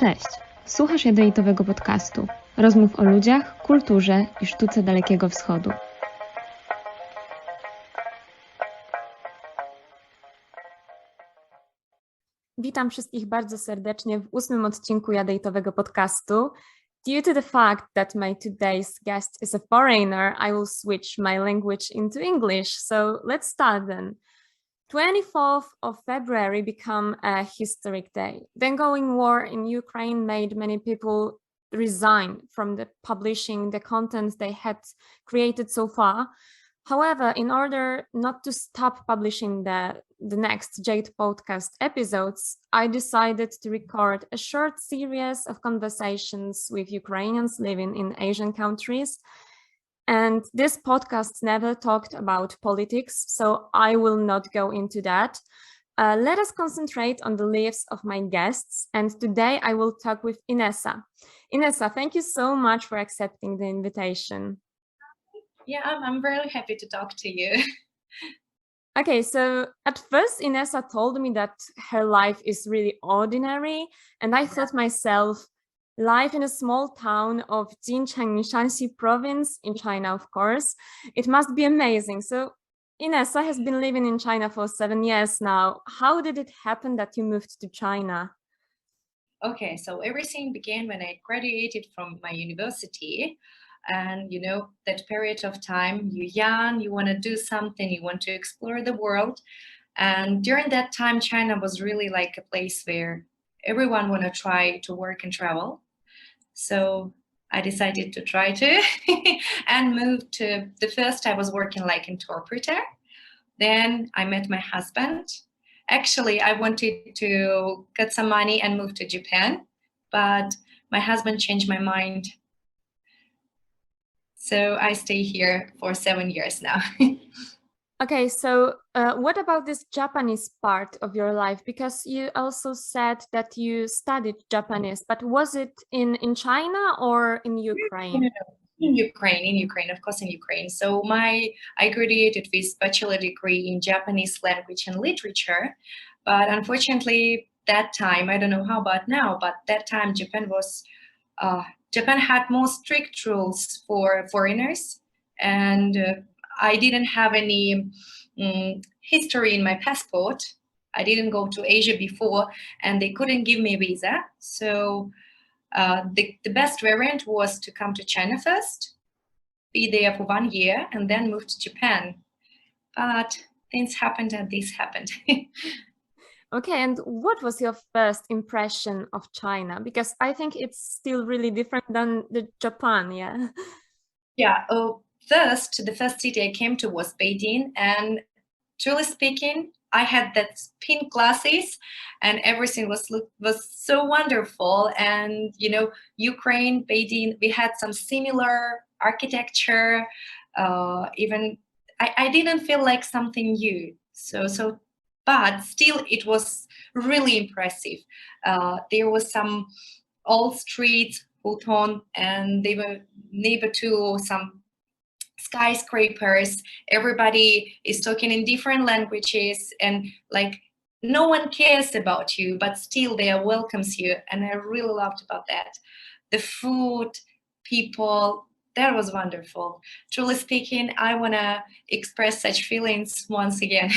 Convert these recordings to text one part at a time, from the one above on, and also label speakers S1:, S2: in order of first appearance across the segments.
S1: Cześć, słuchasz Jadeitowego Podcastu, rozmów o ludziach, kulturze i sztuce Dalekiego Wschodu. Witam wszystkich bardzo serdecznie w 8. odcinku Jadeitowego Podcastu. Due to the fact that my today's guest is a foreigner, I will switch my language into English. So let's start then. 24th of February became a historic day. The ongoing war in Ukraine made many people resign from publishing the content they had created so far. However, in order not to stop publishing the next Jadeitowy Podcast episodes, I decided to record a short series of conversations with Ukrainians living in Asian countries. And this podcast never talked about politics, so I will not go into that. Let us concentrate on the lives of my guests. And today I will talk with Inesa. Inesa, thank you so much for accepting the invitation.
S2: Yeah, I'm very happy to talk to you.
S1: Okay, so at first Inesa told me that her life is really ordinary, and I thought myself, life in a small town of Jincheng, Shanxi province in China, of course, it must be amazing. So Inesa has been living in China for 7 years now. How did it happen that you moved to China?
S2: Okay, so everything began when I graduated from my university. And you know, that period of time, you're young, you want to do something, you want to explore the world. And during that time, China was really like a place where everyone want to try to work and travel. So I decided to try to and moved to, the first I was working like interpreter. Then I met my husband. Actually, I wanted to get some money and move to Japan, but my husband changed my mind. So I stay here for 7 years now.
S1: Okay, so what about this Japanese part of your life? Because you also said that you studied Japanese, but was it in China or in Ukraine?
S2: No. In Ukraine, of course, in Ukraine. So I graduated with bachelor degree in Japanese language and literature, but unfortunately that time, I don't know how about now, but that time Japan had more strict rules for foreigners, and I didn't have any history in my passport. I didn't go to Asia before, and they couldn't give me a visa. So the best variant was to come to China first, be there for 1 year, and then move to Japan. But things happened and this happened.
S1: Okay, and what was your first impression of China? Because I think it's still really different than Japan, yeah?
S2: Yeah, the first city I came to was Beijing, and truly speaking, I had that pink glasses and everything was so wonderful. And, you know, Ukraine, Beijing, we had some similar architecture. Even I didn't feel like something new. But still, it was really impressive. There was some old streets, Huton, and they were neighbor to some skyscrapers. Everybody is talking in different languages, and like no one cares about you, but still they welcomes you. And I really loved about that. The food, people, that was wonderful. Truly speaking, I want to express such feelings once again.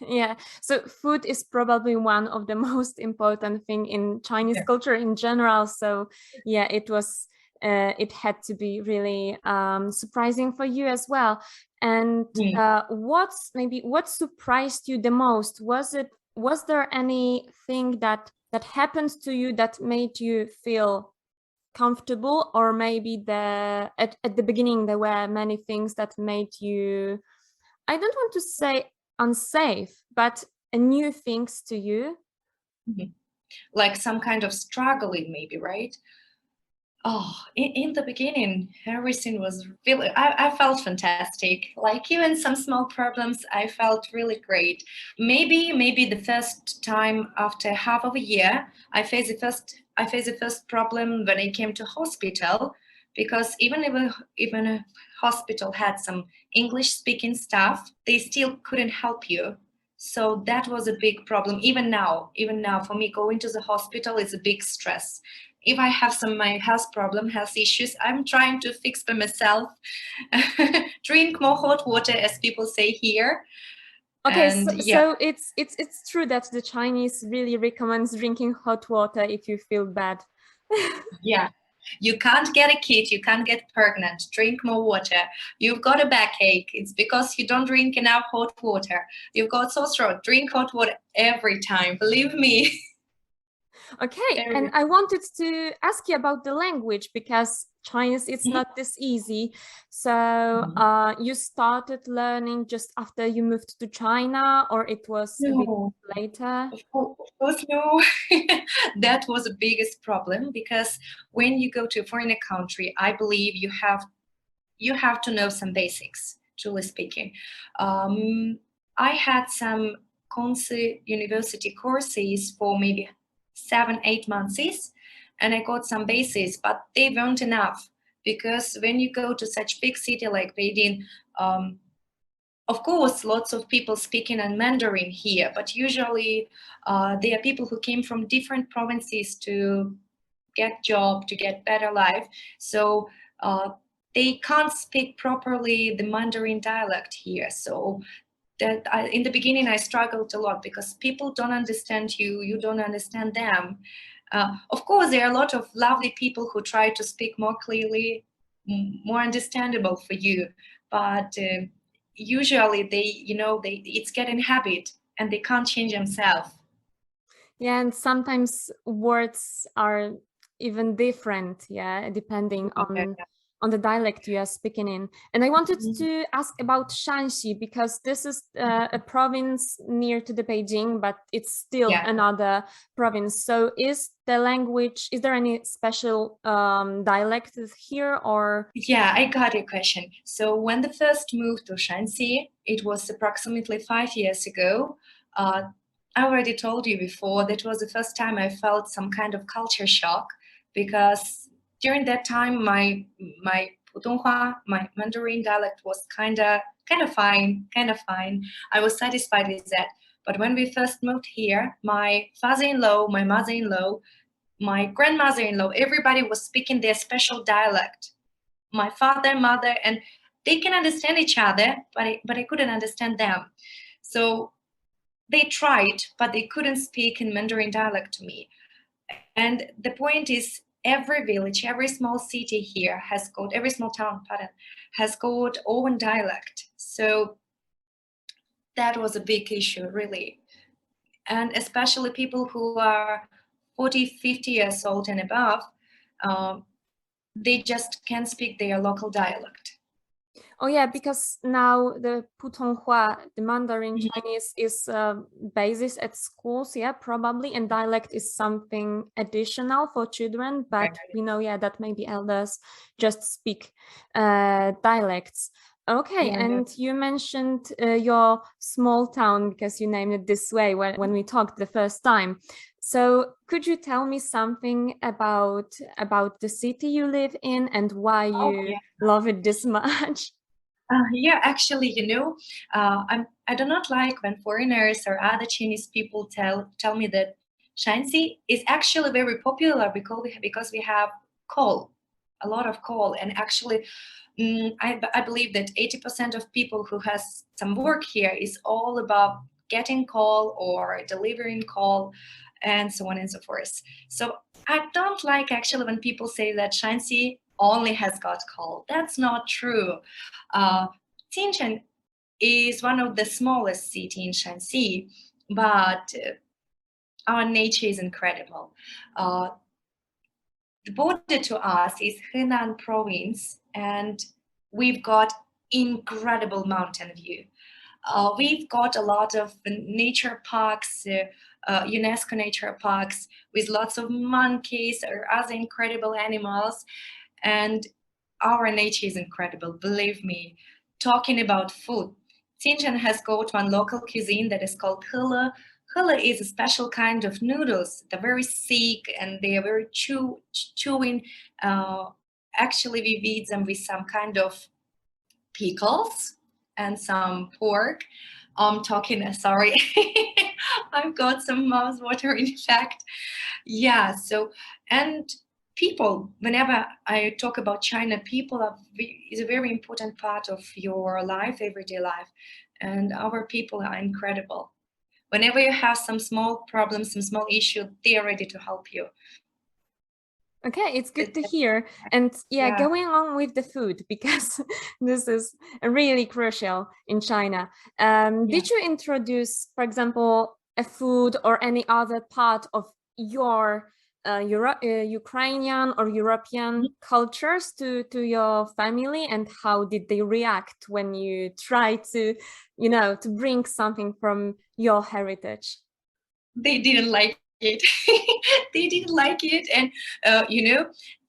S1: Yeah, so food is probably one of the most important thing in Chinese culture in general. So yeah, it had to be really surprising for you as well. And what surprised you the most? Was there anything that happened to you that made you feel comfortable, or maybe at the beginning there were many things that made you, I don't want to say unsafe, but new things to you?
S2: Mm-hmm. Like some kind of struggling, maybe, right? Oh, in the beginning, everything was really, I felt fantastic. Like even some small problems, I felt really great. Maybe the first time after half of a year, I faced the first problem when I came to hospital, because even a hospital had some English speaking staff, they still couldn't help you. So that was a big problem. Even now, for me, going to the hospital is a big stress. If I have my health issues, I'm trying to fix by myself. Drink more hot water, as people say here.
S1: Okay,
S2: And
S1: so it's true that the Chinese really recommends drinking hot water if you feel bad.
S2: Yeah. You can't get a kid, you can't get pregnant, drink more water. You've got a backache, it's because you don't drink enough hot water. You've got sore throat, drink hot water every time, believe me.
S1: Okay, and I wanted to ask you about the language, because Chinese, it's not this easy. So you started learning just after you moved to China, or it was a bit later?
S2: Of course, no. That was the biggest problem, because when you go to a foreign country, I believe you have to know some basics, truly speaking. I had some university courses for maybe 7-8 months, and I got some basics, but they weren't enough, because when you go to such big city like Beijing, of course, lots of people speaking in Mandarin here, but usually they are people who came from different provinces to get job, to get better life. So they can't speak properly the Mandarin dialect here. So that in the beginning, I struggled a lot, because people don't understand you, you don't understand them. Of course, there are a lot of lovely people who try to speak more clearly, more understandable for you, but usually it's getting habit and they can't change themselves.
S1: Yeah, and sometimes words are even different, depending on the dialect you are speaking in. And I wanted to ask about Shanxi, because this is a province near to the Beijing, but it's still another province. So is there any special dialect here, or?
S2: Yeah, I got your question. So when the first moved to Shanxi, it was approximately 5 years ago. I already told you before, that was the first time I felt some kind of culture shock, because during that time, my Putonghua, my Mandarin dialect was kind of fine. I was satisfied with that. But when we first moved here, my father-in-law, my mother-in-law, my grandmother-in-law, everybody was speaking their special dialect. My father, mother, and they can understand each other, but I couldn't understand them. So they tried, but they couldn't speak in Mandarin dialect to me. And the point is, every village, every small city here every small town, has got own dialect. So that was a big issue, really. And especially people who are 40, 50 years old and above, they just can't speak their local dialect.
S1: Oh yeah, because now the Putonghua, the Mandarin Chinese, is basis at schools, probably, and dialect is something additional for children. But we know, that maybe elders just speak dialects. Okay, and you mentioned your small town, because you named it this way when we talked the first time. So could you tell me something about the city you live in and why you love it this much?
S2: Actually, I do not like when foreigners or other Chinese people tell me that Shanxi is actually very popular because we have coal, a lot of coal, and actually, I believe that 80% of people who has some work here is all about getting coal or delivering coal, and so on and so forth. So I don't like actually when people say that Shanxi only has got coal. That's not true. Tianjin is one of the smallest city in Shanxi, but our nature is incredible. The border to us is Henan province, and we've got incredible mountain view. We've got a lot of nature parks, UNESCO nature parks with lots of monkeys or other incredible animals, and our nature is incredible, believe me. Talking about food, Tianjin has got one local cuisine that is called Hele. Hele is a special kind of noodles. They're very thick and they are very chewing. Actually, we eat them with some kind of pickles and some pork. I'm talking, sorry. I've got some mouth water, in fact. Yeah, so, and people, whenever I talk about China, people is a very important part of your life, everyday life. And our people are incredible. Whenever you have some small problem, some small issue, they are ready to help you.
S1: Okay, it's good to hear. And
S2: Yeah.
S1: going on with the food, because this is really crucial in China. Did you introduce, for example, a food or any other part of your Ukrainian or European cultures to your family, and how did they react when you try to, to bring something from your heritage?
S2: They didn't like it. They didn't like it. And,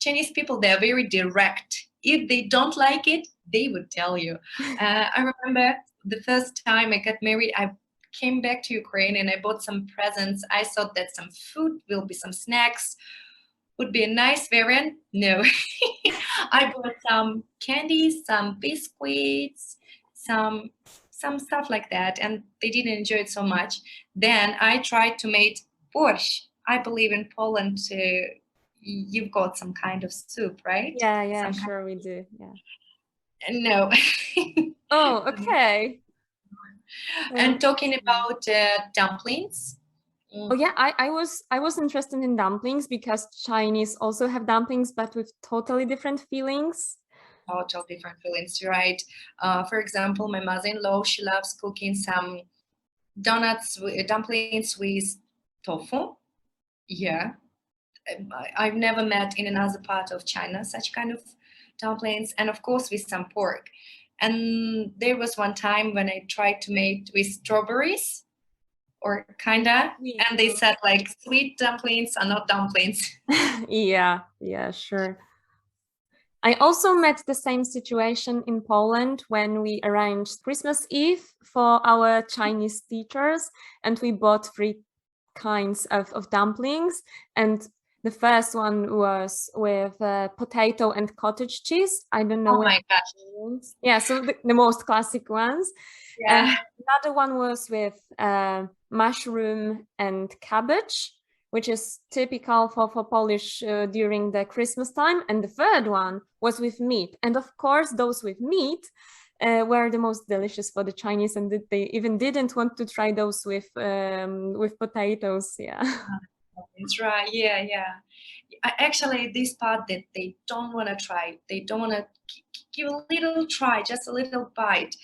S2: Chinese people, they're very direct. If they don't like it, they would tell you. I remember the first time I got married, I came back to Ukraine and I bought some presents. I thought that some food will be some snacks, would be a nice variant. No. I bought some candies, some biscuits, some stuff like that, and they didn't enjoy it so much. Then I tried to make borscht. I believe in Poland you've got some kind of soup, right?
S1: Yeah, sure we do. Yeah.
S2: No.
S1: Oh, okay.
S2: And talking about dumplings.
S1: Oh yeah, I was interested in dumplings because Chinese also have dumplings, but with totally different feelings.
S2: Total different feelings, right? For example, my mother-in-law, she loves cooking some dumplings with tofu. Yeah, I've never met in another part of China such kind of dumplings, and of course with some pork. And there was one time when I tried to make with strawberries, or kinda, and they said like sweet dumplings are not dumplings.
S1: Yeah, sure. I also met the same situation in Poland when we arranged Christmas Eve for our Chinese teachers, and we bought 3 kinds of dumplings. And the first one was with potato and cottage cheese. I don't know.
S2: Oh my gosh.
S1: Yeah, so the most classic ones.
S2: Yeah.
S1: And another one was with mushroom and cabbage, which is typical for Polish during the Christmas time. And the third one was with meat. And of course, those with meat were the most delicious for the Chinese, and they even didn't want to try those with potatoes. Yeah.
S2: That's right. Yeah. Actually, this part that they don't want to try, they don't want to give a little try, just a little bite.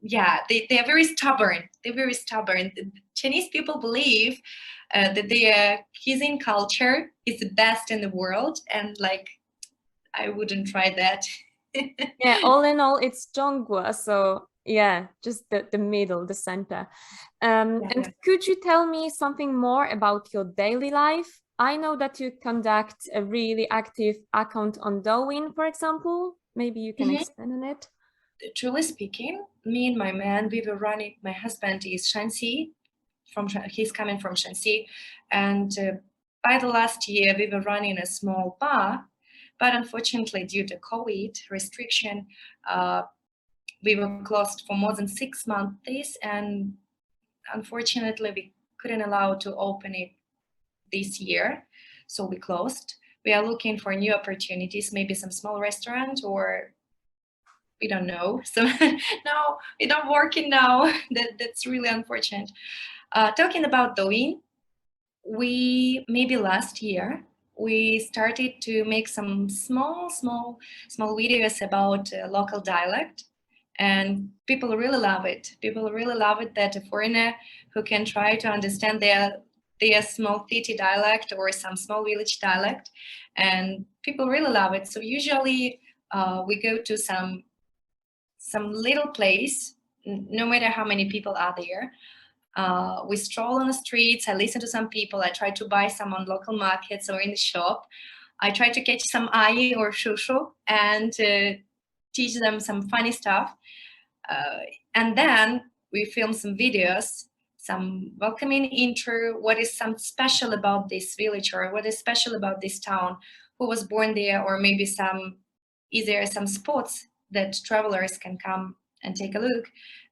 S2: Yeah, they're very stubborn. They're very stubborn. The Chinese people believe that their cuisine culture is the best in the world, and like, I wouldn't try that.
S1: Yeah, all in all, it's Zhonghua, so yeah, just the middle, the center. And could you tell me something more about your daily life? I know that you conduct a really active account on Douyin, for example. Maybe you can expand on it.
S2: Truly speaking, me and my man, we were running. My husband is Shanxi, he's coming from Shanxi, and by the last year we were running a small bar, but unfortunately due to COVID restriction, we were closed for more than 6 months, and unfortunately we couldn't allow to open it this year, so we closed. We are looking for new opportunities, maybe some small restaurant, or we don't know. So no, we don't working now. That's really unfortunate. Talking about Douyin, maybe last year we started to make some small videos about local dialect, and people really love it. People really love it that a foreigner who can try to understand their small city dialect or some small village dialect, and people really love it. So usually we go to some little place, no matter how many people are there. We stroll on the streets. I listen to some people. I try to buy some on local markets or in the shop. I try to catch some ai or shushu and teach them some funny stuff. And then we film some videos, some welcoming intro. What is some special about this village, or what is special about this town? Who was born there, or maybe is there some spots that travelers can come and take a look.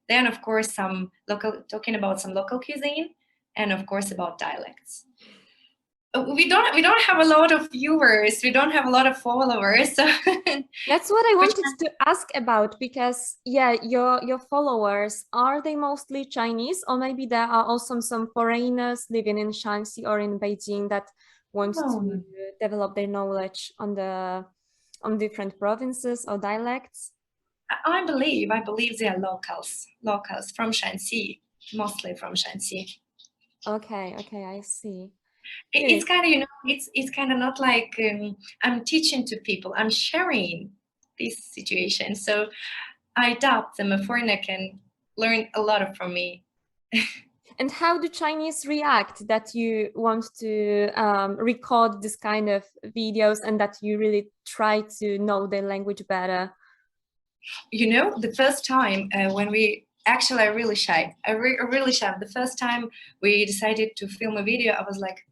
S2: Then, of course, talking about some local cuisine, and of course about dialects. We don't have a lot of viewers. We don't have a lot of followers. So
S1: that's what I wanted to ask about, because your followers, are they mostly Chinese, or maybe there are also some foreigners living in Shanxi or in Beijing that want to develop their knowledge on different provinces or dialects?
S2: I believe they are locals from Shanxi, mostly from Shanxi.
S1: Okay, I see.
S2: It's kind of, it's kind of not like I'm teaching to people. I'm sharing this situation. So I doubt them. A foreigner can learn a lot from me.
S1: And how do Chinese react that you want to record this kind of videos and that you really try to know their language better?
S2: The first time when we actually, I'm really shy. Really shy. The first time we decided to film a video, I was like,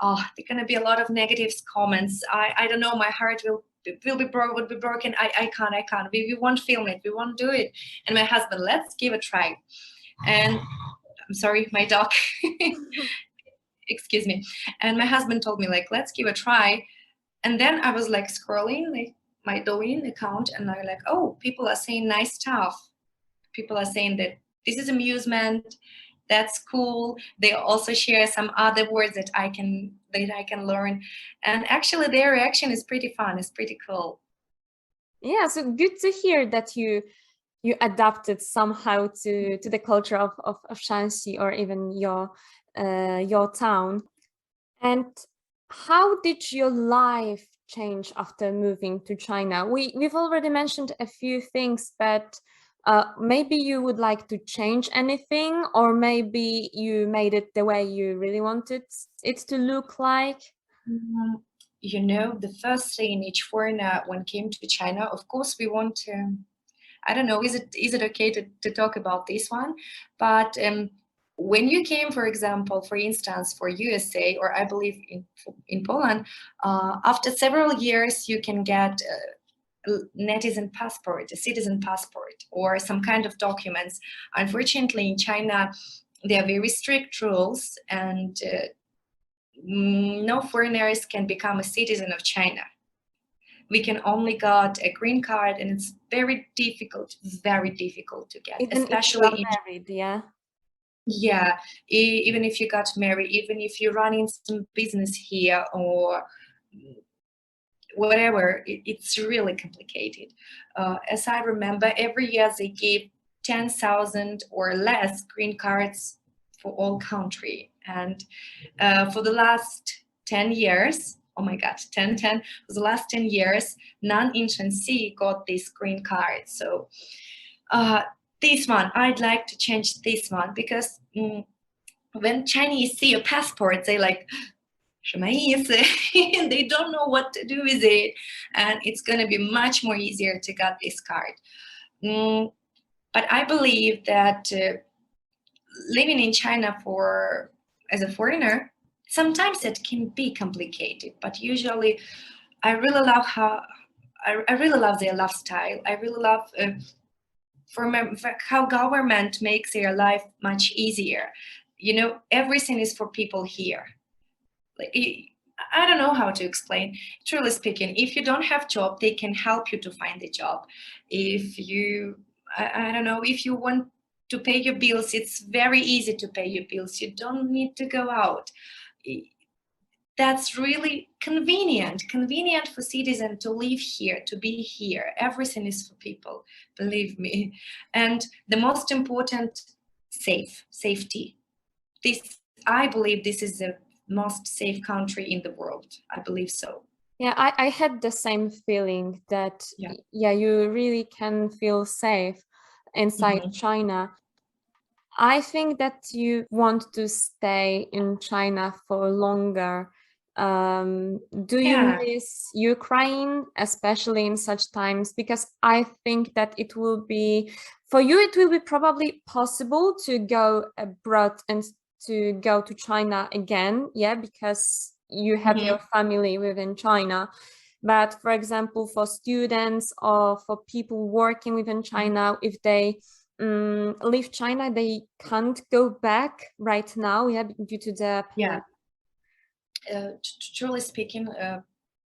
S2: oh, there's gonna be a lot of negative comments. I don't know. My heart would be broken. I can't. We won't film it. We won't do it. And my husband, let's give a try. And I'm sorry, my dog. Excuse me. And my husband told me, like, let's give a try. And then I was like scrolling like my Douyin account, and I'm like, oh, people are saying nice stuff. People are saying that this is amusement, that's cool. They also share some other words that I can learn. And actually their reaction is pretty fun, it's pretty cool.
S1: Yeah, so good to hear that you adapted somehow to the culture of Shanxi, or even your town. And how did your life change after moving to China? We've already mentioned a few things, but maybe you would like to change anything, or maybe you made it the way you really wanted it to look like?
S2: The first thing each foreigner when came to China, of course, we want to, I don't know, is it okay to talk about this one? But when you came, for instance, for USA, or I believe in Poland, after several years, you can get netizen passport, a citizen passport, or some kind of documents. Unfortunately, in China, there are very strict rules, and no foreigners can become a citizen of China. We can only get a green card, and it's very difficult to get,
S1: even
S2: especially
S1: if you are married, yeah.
S2: Yeah, even if you got married, even if you're running some business here or whatever, it's really complicated. As I remember, every year they give 10,000 or less green cards for all country. And for the last 10 years, oh my God, 10, for the last 10 years, none in Shanxi got this green card. So this one, I'd like to change this one, because when Chinese see a passport, they like, 什么意思? They don't know what to do with it, and it's going to be much more easier to get this card. But I believe that living in China as a foreigner, sometimes it can be complicated, but usually I really love their lifestyle. I really love for how government makes their life much easier. Everything is for people here. Like, I don't know how to explain. Truly speaking, if you don't have job, they can help you to find a job. If you, I don't know, if you want to pay your bills, it's very easy to pay your bills. You don't need to go out. That's really convenient for citizens to live here, to be here. Everything is for people, believe me. And the most important, safety. I believe this is the most safe country in the world. I believe so.
S1: Yeah, I had the same feeling that, you really can feel safe inside China. I think that you want to stay in China for longer. Do you miss Ukraine, especially in such times? Because I think that it will be probably possible to go abroad and to go to China again, because you have your family within China. But for example, for students or for people working within China, if they leave China, they can't go back right now, due to the
S2: Yeah. Truly speaking,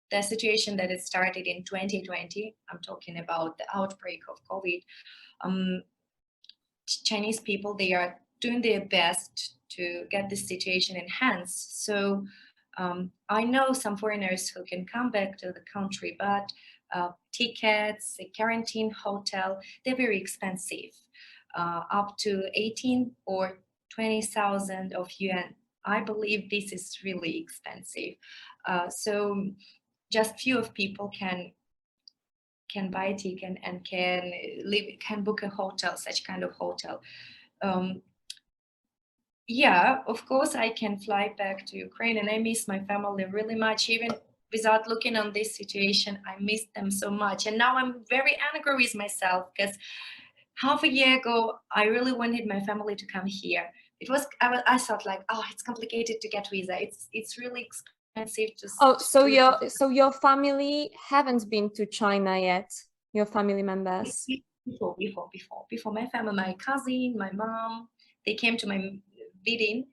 S2: the situation that it started in 2020, I'm talking about the outbreak of COVID, Chinese people, they are doing their best to get this situation enhanced. So I know some foreigners who can come back to the country, but tickets, a quarantine hotel, they're very expensive, up to 18 or 20,000 of yuan. I believe this is really expensive. So just few of people can buy a ticket and can book a hotel, such kind of hotel. Yeah, of course I can fly back to Ukraine, and I miss my family really much. Even without looking on this situation, I miss them so much. And now I'm very angry with myself because half a year ago, I really wanted my family to come here. I thought like, oh, it's complicated to get visa. It's really expensive to.
S1: Oh, so your family haven't been to China yet? Your family members?
S2: Before my family, my cousin, my mom, they came to my wedding.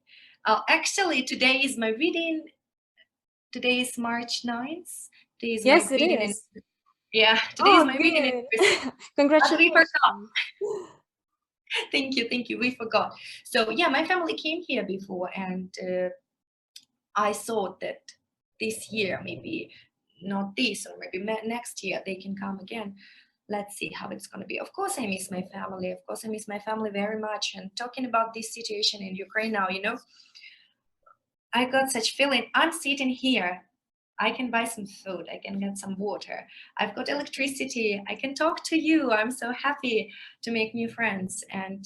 S2: Actually, today is my wedding. Today is March 9th.
S1: Yes, it is.
S2: Yeah, today is my wedding.
S1: Congratulations.
S2: Thank you. We forgot. So yeah, my family came here before, and I thought that this year, maybe not this, or maybe next year, they can come again. Let's see how it's going to be. Of course, I miss my family. Of course, I miss my family very much. And talking about this situation in Ukraine now, I got such feeling. I'm sitting here. I can buy some food. I can get some water. I've got electricity. I can talk to you. I'm so happy to make new friends. And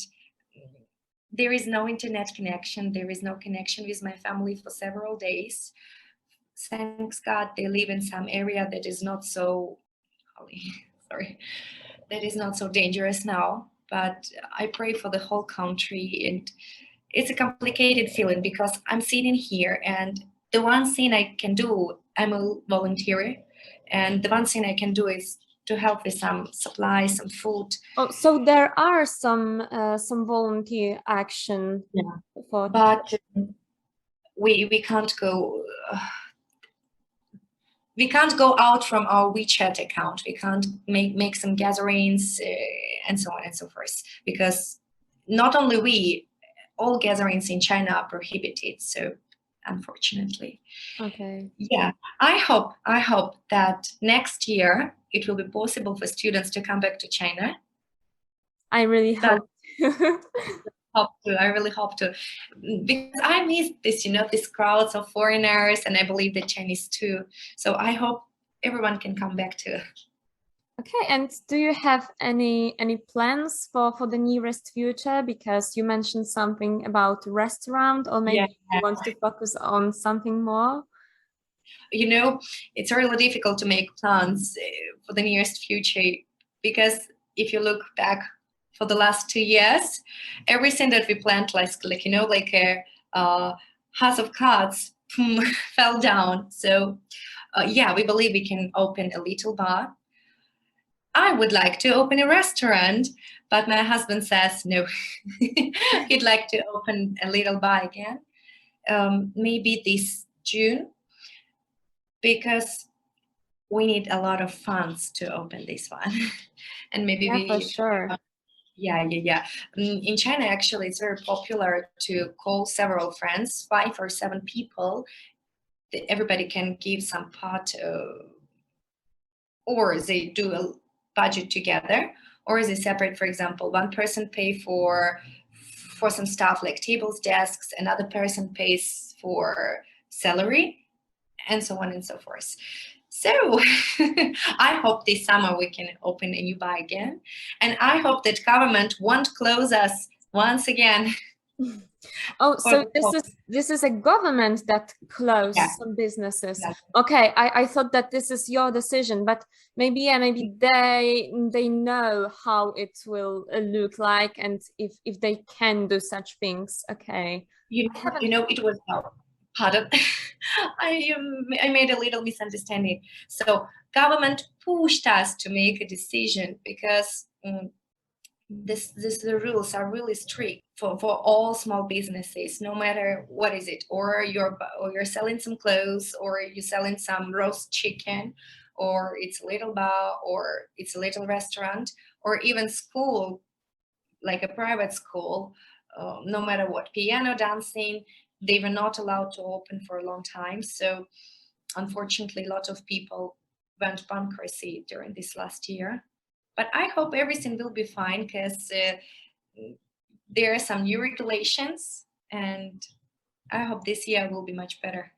S2: there is no internet connection. There is no connection with my family for several days. Thanks God, they live in some area that is not so, that is not so dangerous now. But I pray for the whole country, and it's a complicated feeling because I'm sitting here, and the one thing I can do, I'm a volunteer, and the one thing I can do is to help with some supplies, some food.
S1: Oh, so there are some volunteer action.
S2: Yeah.
S1: For
S2: but we can't go. We can't go out from our WeChat account. We can't make some gatherings and so on and so forth, because not only all gatherings in China are prohibited. So unfortunately.
S1: Okay.
S2: Yeah, I hope that next year it will be possible for students to come back to China.
S1: I really hope.
S2: I really hope to, because I miss this, these crowds of foreigners, and I believe the Chinese too. So I hope everyone can come back too.
S1: Okay, and do you have any plans for the nearest future? Because you mentioned something about restaurant, or maybe you want to focus on something more.
S2: It's really difficult to make plans for the nearest future, because if you look back for the last 2 years, everything that we planned, like a house of cards fell down. So we believe we can open a little bar. I would like to open a restaurant, but my husband says no. He'd like to open a little bar again, maybe this June, because we need a lot of funds to open this one. And maybe
S1: for sure.
S2: Yeah. In China, actually, it's very popular to call several friends, 5 or 7 people. Everybody can give some part, or they do a budget together, or they separate. For example, one person pay for some stuff like tables, desks, another person pays for salary, and so on and so forth. So I hope this summer we can open a new bar again, and I hope that government won't close us once again.
S1: Oh, so this is a government that closed some businesses. Yeah. Okay, I thought that this is your decision, but maybe they know how it will look like, and if they can do such things. Okay.
S2: It was Pardon, I made a little misunderstanding. So government pushed us to make a decision because the rules are really strict for all small businesses, no matter what is it, or you're selling some clothes, or you're selling some roast chicken, or it's a little bar, or it's a little restaurant, or even school, like a private school, no matter what, piano dancing, they were not allowed to open for a long time. So unfortunately, a lot of people went bankruptcy during this last year. But I hope everything will be fine because there are some new regulations, and I hope this year will be much better.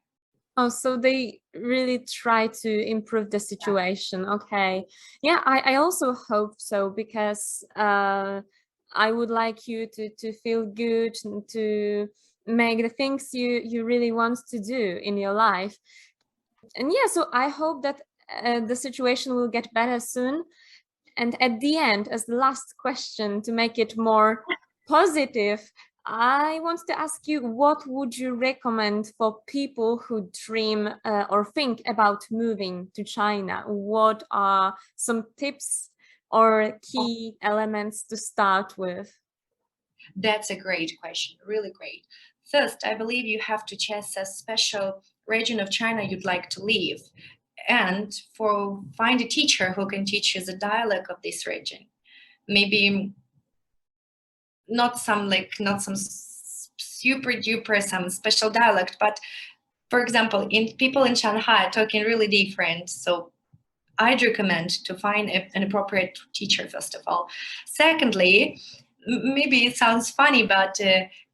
S1: Oh, so they really try to improve the situation. Okay. Yeah, I also hope so, because I would like you to feel good, to make the things you really want to do in your life. And yeah, so I hope that the situation will get better soon. And at the end, as the last question, to make it more positive, I want to ask you, what would you recommend for people who dream or think about moving to China? What are some tips or key elements to start with?
S2: That's a great question, really great. First, I believe you have to choose a special region of China you'd like to live, and find a teacher who can teach you the dialect of this region. Maybe not some super duper some special dialect, but for example, people in Shanghai are talking really different. So I'd recommend to find an appropriate teacher, first of all. Secondly, maybe it sounds funny, but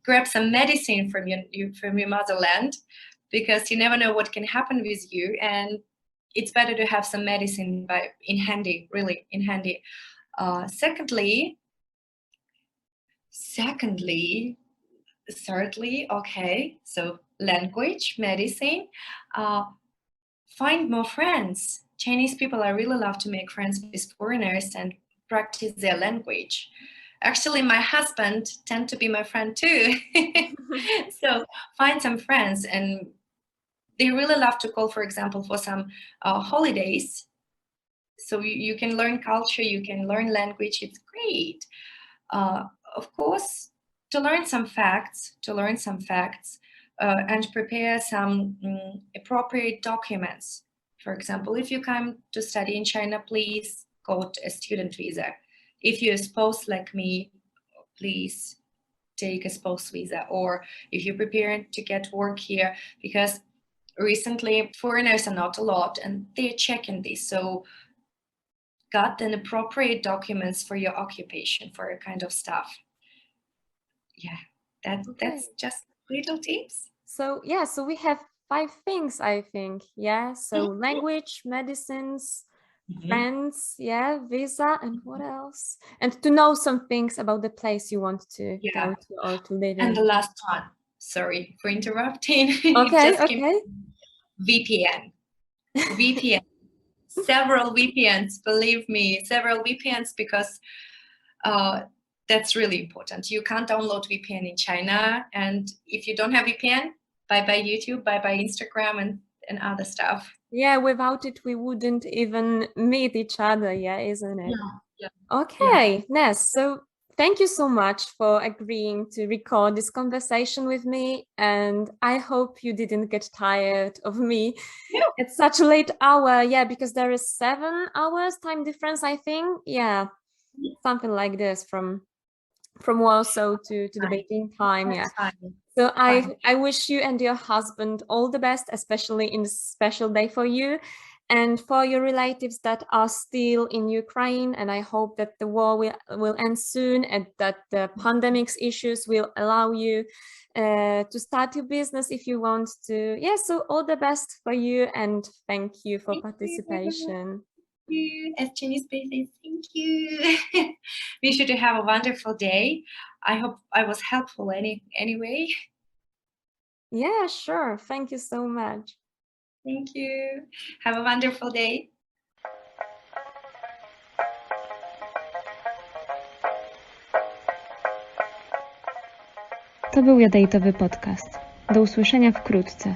S2: grab some medicine from your motherland, because you never know what can happen with you, and it's better to have some medicine in handy. Thirdly, okay, so language, medicine, find more friends. Chinese people, I really love to make friends with foreigners and practice their language. Actually, my husband tend to be my friend too. So find some friends, and they really love to call, for example, for some holidays. So you can learn culture, you can learn language. It's great. Of course, to learn some facts, and prepare some appropriate documents. For example, if you come to study in China, please go to a student visa. If you're a spouse like me, please take a spouse visa. Or if you're preparing to get work here, because recently foreigners are not a lot and they're checking this. So got an appropriate documents for your occupation, for your kind of stuff. Yeah, that's just little tips.
S1: So yeah, so we have 5 things, I think. Yeah, so language, medicines, friends, yeah, visa, and what else? And to know some things about the place you want to go to or to live in.
S2: And the last one, sorry for interrupting.
S1: Okay.
S2: VPN. Several VPNs, believe me, because that's really important. You can't download VPN in China, and if you don't have VPN, bye-bye YouTube, bye-bye Instagram and other stuff.
S1: Yeah, without it, we wouldn't even meet each other, yeah, isn't it?
S2: Yeah.
S1: Okay, Ness, so thank you so much for agreeing to record this conversation with me, and I hope you didn't get tired of me at such a late hour. Yeah, because there is 7 hours time difference, I think. Yeah, something like this from Warsaw to the Beijing time.
S2: That's fine.
S1: So I wish you and your husband all the best, especially in this special day for you. And for your relatives that are still in Ukraine, and I hope that the war will end soon, and that the pandemic issues will allow you to start your business if you want to. Yeah, so all the best for you, and thank you for participation.
S2: Thank you. As Chinese babies, thank you. Wish you to have a wonderful day. I hope I was helpful anyway.
S1: Yeah, sure. Thank you so much.
S2: Thank you. Have a wonderful day.
S3: To był Jadeitowy Podcast.
S1: Do usłyszenia wkrótce.